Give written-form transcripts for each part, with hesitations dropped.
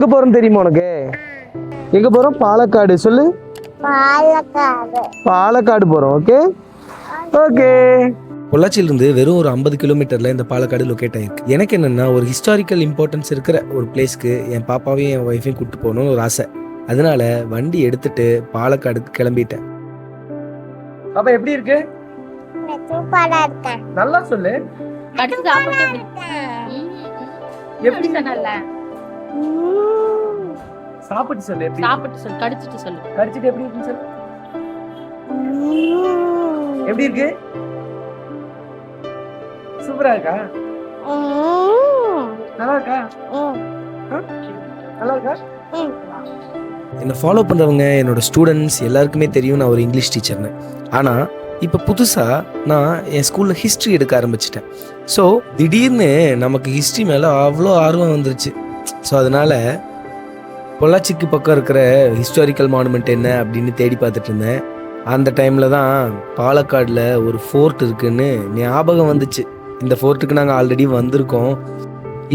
எங்க போறோம் தெரியுமா உனக்கு? எங்க போறோம்? பாலக்காடு. சொல்லு. பாலக்காடு போறோம். Okay okay. பொள்ளாச்சியிலிருந்து வெறும் ஒரு 50 கிலோமீட்டரில் இந்த பாலக்காடு லொக்கேட் ஆகிருக்கு. எனக்கு என்னென்னா ஒரு ஹிஸ்டாரிக்கல் இம்பார்ட்டன்ஸ் இருக்கிற ஒரு பிளேஸ்க்கு என் பாப்பாவையும் என் ஒய்ஃபையும் கூப்பிட்டு போகணும்னு ஒரு ஆசை. அதனால வண்டி எடுத்துட்டு பாலக்காடுக்கு கிளம்பிட்டேன். அப்ப எப்படி இருக்கு? நல்லா சொல்லு. எப்படி சொன்னல? சாப்பிட்டு சொல்லு. சாப்பிட்டு சொல்லு, கடிச்சிட்டு சொல்லு. கடிச்சிட்டு எப்படி இருக்குன்னு சொல்லு. எப்படி இருக்கு? சூப்பரா இருக்கா? நல்லா இருக்கா? நல்லா இருக்கா? என்னை ஃபாலோ பண்ணுறவங்க என்னோட ஸ்டூடெண்ட்ஸ் எல்லாருக்குமே தெரியும் நான் ஒரு இங்கிலீஷ் டீச்சர்னு. ஆனால் இப்போ புதுசாக நான் என் ஸ்கூலில் ஹிஸ்ட்ரி எடுக்க ஆரம்பிச்சிட்டேன். ஸோ திடீர்னு நமக்கு ஹிஸ்ட்ரி மேலே அவ்வளோ ஆர்வம் வந்துருச்சு. ஸோ அதனால் பொள்ளாச்சிக்கு பக்கம் இருக்கிற ஹிஸ்டாரிக்கல் மானுமெண்ட் என்ன அப்படின்னு தேடி பார்த்துட்டு இருந்தேன். அந்த டைமில் தான் பாலக்காடில் ஒரு ஃபோர்ட் இருக்குன்னு ஞாபகம் வந்துச்சு. இந்த ஃபோர்ட்டுக்கு நாங்கள் ஆல்ரெடி வந்திருக்கோம்.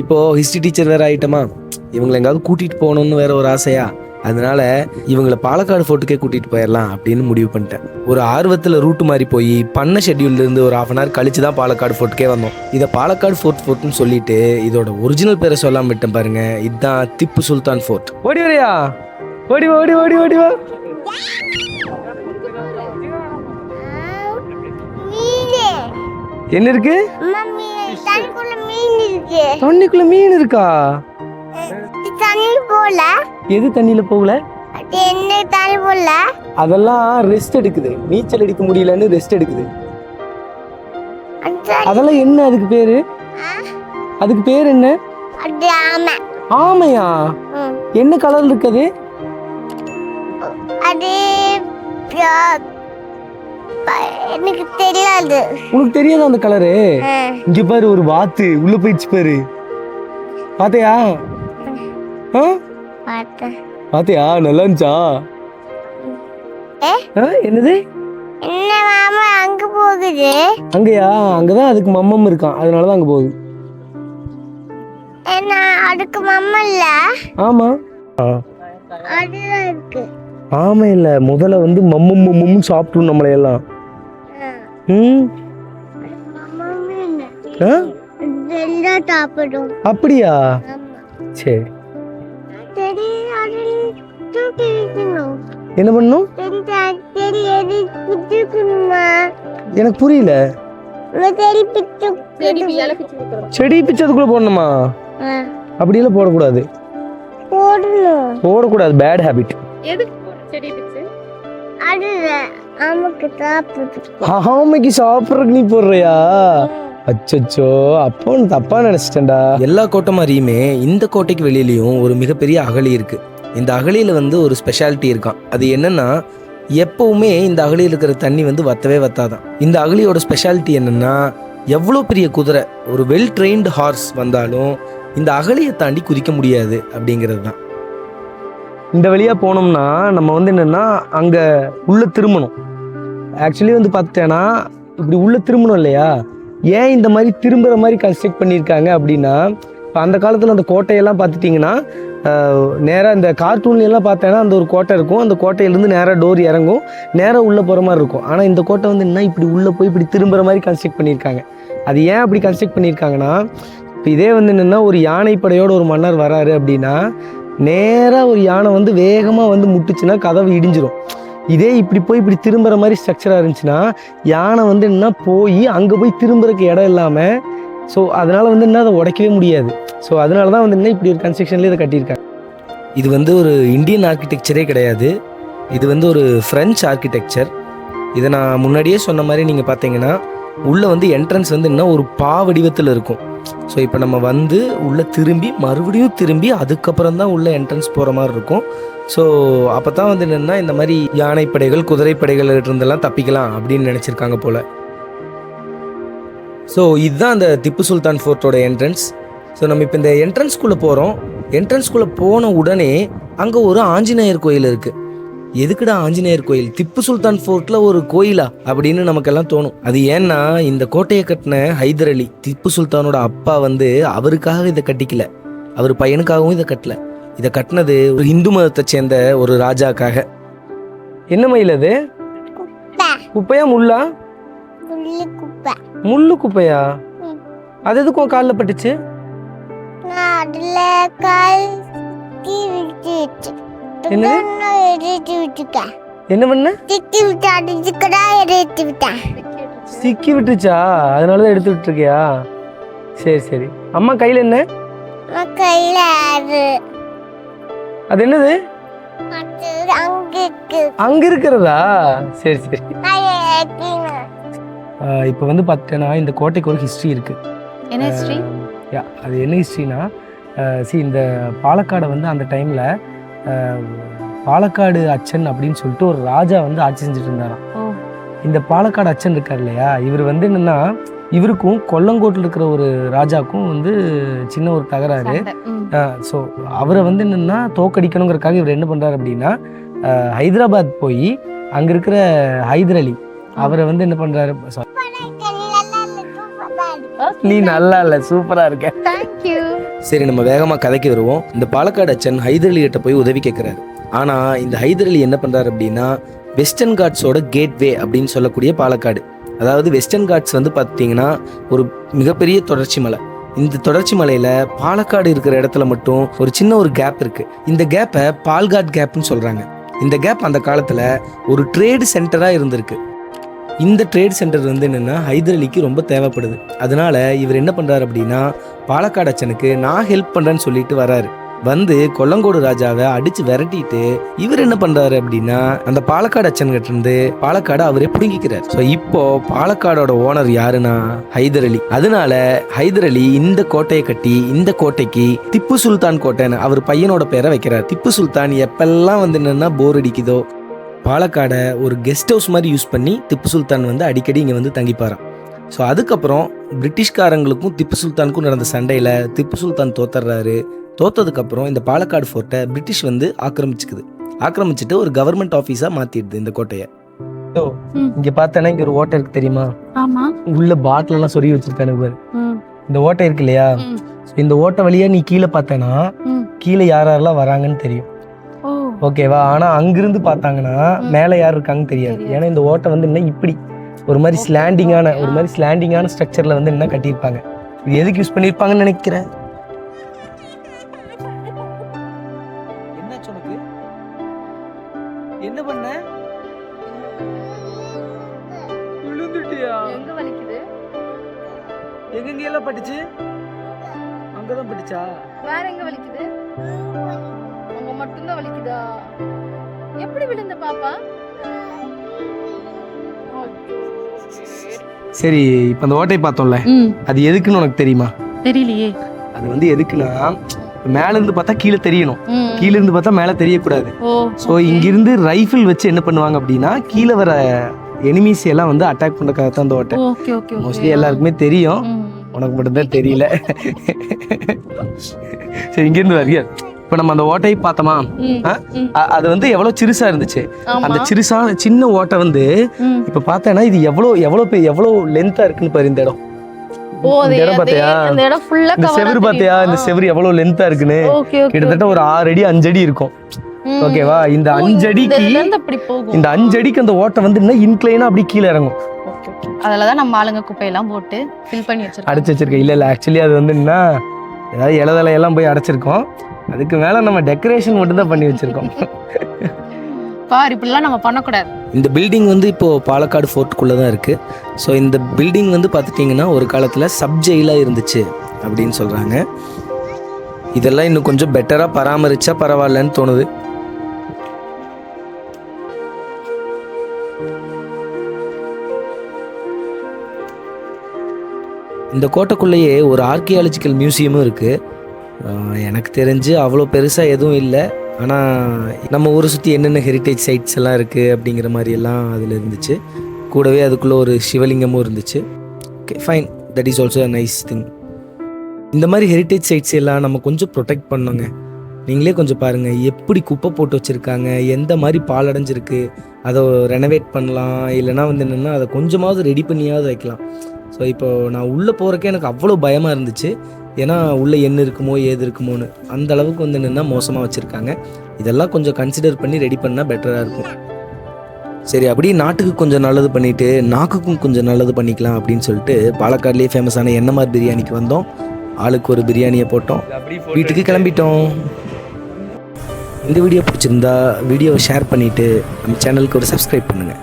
இப்போது ஹிஸ்ட்ரி டீச்சர் வேறு ஆகிட்டோமா, இவங்களை எங்காவது கூட்டிகிட்டு போகணுன்னு வேறு ஒரு ஆசையா. அதனால இவங்களை பாலக்காடு ஃபோர்ட்டுக்கே கூட்டிகிட்டு போயிடலாம் அப்படின்னு முடிவு பண்ணிட்டேன். ஒரு ஆர்வத்தில் ரூட்டு மாதிரி போய் பண்ண ஷெட்யூல்லேருந்து ஒரு 1/2 hour கழிச்சு தான் பாலக்காடு ஃபோர்ட்டுக்கே வந்தோம். இதை பாலக்காடு ஃபோர்ட்னு சொல்லிட்டு இதோட ஒரிஜினல் பேரை சொல்லாமல் விட்டேன் பாருங்க. இதுதான் திப்பு சுல்தான் ஃபோர்ட். ஓடி வரையா? ஓடி ஓடி ஓடி ஓடி வா. என்ன இருக்கு? தண்ணிக்குள்ள மீன் இருக்கா? எது தண்ணியில போகல? அதெல்லாம் ரெஸ்ட் எடுக்குது. நீச்சல் அடிக்க முடியலன்னு ரெஸ்ட் எடுக்குது. அதெல்லாம் என்ன அதுக்கு பேரு? அதுக்கு பேர் என்ன? ஆமையா? என்ன கலர்ல இருக்குது? எனக்கு தெரியாது. உனக்கு தெரியாது அந்த கலரு? இங்க பாரு, ஒரு வாத்து உள்ள போயிடுச்சு பாரு. பாத்தியா? பாத்தியா? நல்லா இருந்துச்சா? என்னது? என்ன மாமா அங்க போகுது? அங்கயா? அங்கதான் அதுக்கு மம்மம் இருக்கான், அதனாலதான் அங்க போகுது. என்ன அதுக்கு மம்ம இல்ல? ஆமா, அதுதான் இருக்கு. ஆமா இல்ல, முதல்ல வந்து மம்மம் மம்மம் சாப்பிட்டு நம்மளை எல்லாம். அப்படியா? சரி, என்ன பண்ணும்? எனக்கு புரியல. செடி பிச்சதுக்குள்ள போடணுமா? அப்படியெல்லாம் போடக்கூடாது. போடக்கூடாது, பேட் ஹேபிட். ஆமைக்கு சாப்பிட்றதுக்கு நீ போடுறியா? அச்சோ, அப்போ தப்பா நினைச்சிட்டேன்டா. எல்லா கோட்டை மாதிரியுமே இந்த கோட்டைக்கு வெளியிலையும் ஒரு மிகப்பெரிய அகழி இருக்கு. இந்த அகழியில வந்து ஒரு ஸ்பெஷாலிட்டி இருக்கான். அது என்னன்னா, எப்பவுமே இந்த அகழியில் இருக்கிற தண்ணி வந்து வத்தவே வத்தாதான். இந்த அகழியோட ஸ்பெஷாலிட்டி என்னன்னா, எவ்வளோ பெரிய குதிரை, ஒரு வெல் ட்ரெயின்டு ஹார்ஸ் வந்தாலும் இந்த அகழியை தாண்டி குதிக்க முடியாது அப்படிங்கிறது தான். இந்த வழியா போனோம்னா நம்ம வந்து என்னன்னா அங்க உள்ள திரும்பணும். ஆக்சுவலி வந்து பார்த்தேன்னா இப்படி உள்ள திரும்பணும் இல்லையா? ஏன் இந்த மாதிரி திரும்புகிற மாதிரி கன்ஸ்ட்ரக்ட் பண்ணியிருக்காங்க அப்படின்னா, இப்போ அந்த காலத்தில் அந்த கோட்டையெல்லாம் பார்த்துட்டிங்கன்னா நேராக இந்த கார்ட்டூன்லாம் பார்த்தேன்னா அந்த ஒரு கோட்டை இருக்கும். அந்த கோட்டையிலேருந்து நேராக டோர் இறங்கும், நேராக உள்ளே போகிற மாதிரி இருக்கும். ஆனால் இந்த கோட்டை வந்து என்ன இப்படி உள்ளே போய் இப்படி திரும்புகிற மாதிரி கன்ஸ்ட்ரக்ட் பண்ணியிருக்காங்க. அது ஏன் அப்படி கன்ஸ்ட்ரக்ட் பண்ணியிருக்காங்கன்னா, இப்போ இதே வந்து என்னென்னா ஒரு யானைப்படையோட ஒரு மன்னர் வராரு அப்படின்னா நேராக ஒரு யானை வந்து வேகமாக வந்து முட்டுச்சுன்னா கதவு இடிஞ்சிரும். இதே இப்படி போய் இப்படி திரும்புகிற மாதிரி ஸ்ட்ரக்சராக இருந்துச்சுன்னா யானை வந்து என்ன போய் அங்கே போய் திரும்புறதுக்கு இடம் இல்லாமல், ஸோ அதனால் வந்து என்ன அதை உடைக்கவே முடியாது. ஸோ அதனால தான் வந்து என்ன இப்படி ஒரு கன்ஸ்ட்ரக்ஷன்லேயே இதை கட்டியிருக்காங்க. இது வந்து ஒரு இந்தியன் ஆர்கிடெக்சரே கிடையாது, இது வந்து ஒரு ஃப்ரெஞ்ச் ஆர்கிடெக்சர். இதை நான் முன்னாடியே சொன்ன மாதிரி நீங்கள் பார்த்தீங்கன்னா உள்ளே வந்து என்ட்ரன்ஸ் வந்து என்ன ஒரு பா வடிவத்தில் இருக்கும். ஸோ இப்போ நம்ம வந்து உள்ளே திரும்பி மறுபடியும் திரும்பி அதுக்கப்புறம் தான் உள்ளே என்ட்ரன்ஸ் போகிற மாதிரி இருக்கும். ஸோ அப்போ தான் வந்து என்னென்னா இந்த மாதிரி யானைப்படைகள் குதிரைப்படைகள் இருந்தெல்லாம் தப்பிக்கலாம் அப்படின்னு நினச்சிருக்காங்க போல். ஸோ இதுதான் அந்த திப்பு சுல்தான் ஃபோர்ட்டோட என்ட்ரன்ஸ். ஸோ நம்ம இப்போ இந்த என்ட்ரன்ஸ்குள்ளே போகிறோம். என்ட்ரன்ஸ்குள்ளே போன உடனே அங்கே ஒரு ஆஞ்சநேயர் கோயில் இருக்குது. எதுக்குடா ஆஞ்சநேயர் கோயில் திப்பு சுல்தான் ஃபோர்ட்டில் ஒரு கோயிலா அப்படின்னு நமக்கெல்லாம் தோணும். அது ஏன்னா இந்த கோட்டையை கட்டின ஹைதர் அலி, திப்பு சுல்தானோட அப்பா வந்து அவருக்காக இதை கட்டிக்கல, அவர் பையனுக்காகவும் இதை கட்டல. இதை கட்டினது ஒரு இந்து மதத்தை சேர்ந்த ஒரு ராஜாக்காக. என்ன மயில் அது? குப்பை குப்பையா முள்ளா? புள்ளி குப்பை. முள்ளு குப்பையா? அது எதுக்கும் காலில் பட்டுச்சு? நான் அதுல கால் விட்டு என்னது? எடுத்து விட்டுட்டேன். என்ன பண்ண? திட்டி விட்டு அடிச்சுக்கடா எடுத்து விட்டேன். சிக்கி விட்டுச்சா? அதனால தான் எடுத்து விட்டுருக்கியா? சரி சரி. அம்மா கையில் என்ன? நான் கையில அது என்னது? அது அங்க இருக்கு. அங்க இருக்கிறதா? சரி சரி. நான் எடுக்கிறேன். இப்போ வந்து பார்த்தேன்னா இந்த கோட்டைக்கு ஒரு ஹிஸ்ட்ரி இருக்கு. என்ன ஹிஸ்ட்ரி? அது என்ன ஹிஸ்ட்ரினா, இந்த பாலக்காடை வந்து அந்த டைமில் பாலக்காடு அச்சன் அப்படின்னு சொல்லிட்டு ஒரு ராஜா வந்து ஆட்சி செஞ்சுட்டு இருந்தாராம். இந்த பாலக்காடு அச்சன் இருக்கார் இல்லையா, இவர் வந்து என்னென்னா இவருக்கும் கொல்லங்கோட்டில் இருக்கிற ஒரு ராஜாக்கும் வந்து சின்ன ஒரு தகராறு. ஸோ அவரை வந்து என்னென்னா தோக்கடிக்கணுங்கிறதுக்காக இவர் என்ன பண்ணுறாரு அப்படின்னா, ஹைதராபாத் போய் அங்கே இருக்கிற ஹைதர் அலி அவரை வந்து என்ன பண்ணுறாரு, நீ நல்லா இல்லை சூப்பராக இருக்க. தேங்க்யூ. சரி, நம்ம வேகமாக கதைக்கு வருவோம். இந்த பாலக்காடு அச்சன் ஹைதர் அலி கிட்ட போய் உதவி கேட்குறாரு. ஆனால் இந்த ஹைதர் அலி என்ன பண்ணுறாரு அப்படின்னா, வெஸ்டர்ன் காட்ஸோட கேட்வே அப்படின்னு சொல்லக்கூடிய பாலக்காடு, அதாவது வெஸ்டர்ன் காட்ஸ் வந்து பார்த்தீங்கன்னா ஒரு மிகப்பெரிய தொடர்ச்சி மலை. இந்த தொடர்ச்சி மலையில் பாலக்காடு இருக்கிற இடத்துல மட்டும் ஒரு சின்ன ஒரு கேப் இருக்குது. இந்த கேப்பை பால்காட் கேப்னு சொல்கிறாங்க. இந்த கேப் அந்த காலத்தில் ஒரு ட்ரேடு சென்டராக இருந்திருக்கு. இந்த ட்ரேட் சென்டர் வந்து என்னென்னா ஹைதர் அலிக்கு ரொம்ப தேவைப்படுது. அதனால இவர் என்ன பண்ணுறாரு அப்படின்னா, பாலக்காடு அச்சனுக்கு நான் ஹெல்ப் பண்ணுறேன்னு சொல்லிட்டு வராரு. வந்து கொல்லங்கோடு ராஜாவை அடித்து விரட்டிட்டு இவர் என்ன பண்ணுறாரு அப்படின்னா, அந்த பாலக்காடு அச்சன்கிட்ட இருந்து பாலக்காடை அவரே பிடுங்கிக்கிறார். ஸோ இப்போ பாலக்காடோட ஓனர் யாருன்னா ஹைதர் அலி. அதனால ஹைதர் அலி இந்த கோட்டையை கட்டி இந்த கோட்டைக்கு திப்பு சுல்தான் கோட்டைன்னு அவர் பையனோட பேரை வைக்கிறார். திப்பு சுல்தான் எப்பெல்லாம் வந்து என்னென்னா போர் அடிக்குதோ பாலக்காடை ஒரு கெஸ்ட் ஹவுஸ் மாதிரி யூஸ் பண்ணி திப்பு சுல்தான் வந்து அடிக்கடி இங்கே வந்து தங்கிப்பாராம். ஸோ அதுக்கப்புறம் பிரிட்டிஷ்காரங்களுக்கும் திப்பு சுல்தானுக்கும் நடந்த சண்டையில் திப்பு சுல்தான் தோத்துறாரு. தோத்ததுக்கப்புறம் இந்த பாலக்காடு ஃபோர்ட்டை பிரிட்டிஷ் வந்து ஆக்கிரமிச்சுட்டு ஒரு கவர்மெண்ட் ஆஃபீஸாக மாற்றிடுது இந்த கோட்டையை. இங்கே பார்த்தேன்னா இங்கே ஒரு ஓட்டை இருக்கு தெரியுமா? ஆமா. உள்ள பாட்டிலெல்லாம் சொருகி வச்சிருக்கானு பாரு. இந்த ஓட்டை இருக்கு இல்லையா, இந்த ஓட்டை வழியா நீ கீழே பார்த்தேன்னா கீழே யாரெல்லாம் வராங்கன்னு தெரியும். ஓகேவா? ஆனா அங்கிருந்து பார்த்தாங்கன்னா மேலே யார் இருக்காங்கன்னு தெரியாது. ஏன்னா இந்த ஓட்டை வந்து என்ன இப்படி ஒரு மாதிரி ஸ்லாண்டிங்கான ஸ்ட்ரக்சர்ல வந்து என்ன கட்டியிருப்பாங்க. இது எதுக்கு யூஸ் பண்ணியிருப்பாங்கன்னு நினைக்கிறேன். என்ன பண்ண? விழுந்துட்டியா? எங்க வலிக்குது? எங்க எல்லாம் பட்டுச்சு? அங்கதான் பட்டுச்சா? வேற எங்க வலிக்குது? அங்க மட்டும்தான் வலிக்குதா? எப்படி விழுந்த பாப்பா? சரி, இப்ப அந்த ஓட்டை பார்த்தோம்ல, அது எதுக்குன்னு உனக்கு தெரியுமா? தெரியலையே. அது வந்து எதுக்குன்னா, மேல இருந்து பார்த்தா கீழே தெரியணும், கீழே இருந்து பார்த்தா மேல தெரியக்கூடாது. ஸோ இங்கிருந்து ரைஃபிள் வச்சு என்ன பண்ணுவாங்க அப்படின்னா, கீழே வர எனிமீஸ் எல்லாம் வந்து அட்டாக் பண்றதுக்காக தான் அந்த ஓட்டை. மோஸ்ட்லி எல்லாருக்குமே தெரியும், உனக்கு மட்டும்தான் தெரியல. சரி, இங்கிருந்து வரியா இப்போ நம்ம அந்த ஓட்டையை பார்த்தோமா, அது வந்து எவ்வளவு சிறுசா இருந்துச்சு. அந்த சின்ன ஓட்டை வந்து இப்ப பார்த்தேன்னா இது எவ்வளவு லென்த்தா இருக்குன்னு பாரு. இந்த இடம் பாத்தியா? இந்த செவரு பாத்தியா? இந்த செவரு எவ்வளவு லென்த்தா இருக்குன்னு கிட்டத்தட்ட ஒரு 6 அடி 5 அடி இருக்கும். ஓகேவா? இந்த 5 அடிக்கு அந்த ஓட்டை வந்து என்ன இன்க்ளைனா அப்படி கீழே இறங்கும். அதனாலதான் நம்ம ஆளுங்க குப்பையெல்லாம் போட்டு ஃபில் பண்ணி அடைச்சு வச்சிருக்கேன். இல்ல ஆக்சுவலி அது வந்து என்ன, ஏதாவது இலதலையெல்லாம் போய் அடைச்சிருக்கோம். அதுக்கு மேல நம்ம டெக்கரேஷன் மட்டும் தான் பண்ணி வச்சிருக்கோம். பார், இப்படிலாம் நம்ம பண்ணக்கூடாது. இந்த பில்டிங் வந்து இப்போது பாலக்காடு ஃபோர்ட்டுக்குள்ளே தான் இருக்குது. ஸோ இந்த பில்டிங் வந்து பார்த்துட்டிங்கன்னா ஒரு காலத்தில் சப்ஜெயிலாக இருந்துச்சு அப்படின்னு சொல்கிறாங்க. இதெல்லாம் இன்னும் கொஞ்சம் பெட்டராக பராமரித்தா பரவாயில்லன்னு தோணுது. இந்த கோட்டைக்குள்ளேயே ஒரு ஆர்கியாலஜிக்கல் மியூசியமும் இருக்குது. எனக்கு தெரிஞ்சு அவ்வளோ பெருசாக எதுவும் இல்லை. ஆனால் நம்ம ஊரை சுற்றி என்னென்ன ஹெரிட்டேஜ் சைட்ஸ் எல்லாம் இருக்குது அப்படிங்கிற மாதிரியெல்லாம் அதில் இருந்துச்சு. கூடவே அதுக்குள்ளே ஒரு சிவலிங்கமும் இருந்துச்சு. Okay, fine, that is also a nice thing. இந்த மாதிரி ஹெரிட்டேஜ் சைட்ஸ் எல்லாம் நம்ம கொஞ்சம் ப்ரொடெக்ட் பண்ணோங்க. நீங்களே கொஞ்சம் பாருங்கள், எப்படி குப்பை போட்டு வச்சுருக்காங்க, எந்த மாதிரி பாலடைஞ்சிருக்கு. அதை ரெனோவேட் பண்ணலாம், இல்லைனா வந்து என்னென்னா அதை கொஞ்சமாவது ரெடி பண்ணியாவது வைக்கலாம். ஸோ இப்போ நான் உள்ளே போகிறக்கே எனக்கு அவ்வளோ பயமாக இருந்துச்சு. ஏன்னா உள்ளே என்ன இருக்குமோ ஏது இருக்குமோன்னு அந்த அளவுக்கு வந்து என்னென்னா மோசமாக வச்சுருக்காங்க. இதெல்லாம் கொஞ்சம் கன்சிடர் பண்ணி ரெடி பண்ணால் பெட்டராக இருக்கும். சரி, அப்படியே நாட்டுக்கு கொஞ்சம் நல்லது பண்ணிவிட்டு நாக்குக்கும் கொஞ்சம் நல்லது பண்ணிக்கலாம் அப்படின்னு சொல்லிட்டு பாலக்காட்லேயே ஃபேமஸான என்எம்ஆர் பிரியாணிக்கு வந்தோம். ஆளுக்கு ஒரு பிரியாணியை போட்டோம், வீட்டுக்கு கிளம்பிட்டோம். இந்த வீடியோ பிடிச்சிருந்தா வீடியோவை ஷேர் பண்ணிவிட்டு நம்ம சேனலுக்கு ஒரு சப்ஸ்கிரைப் பண்ணுங்கள்.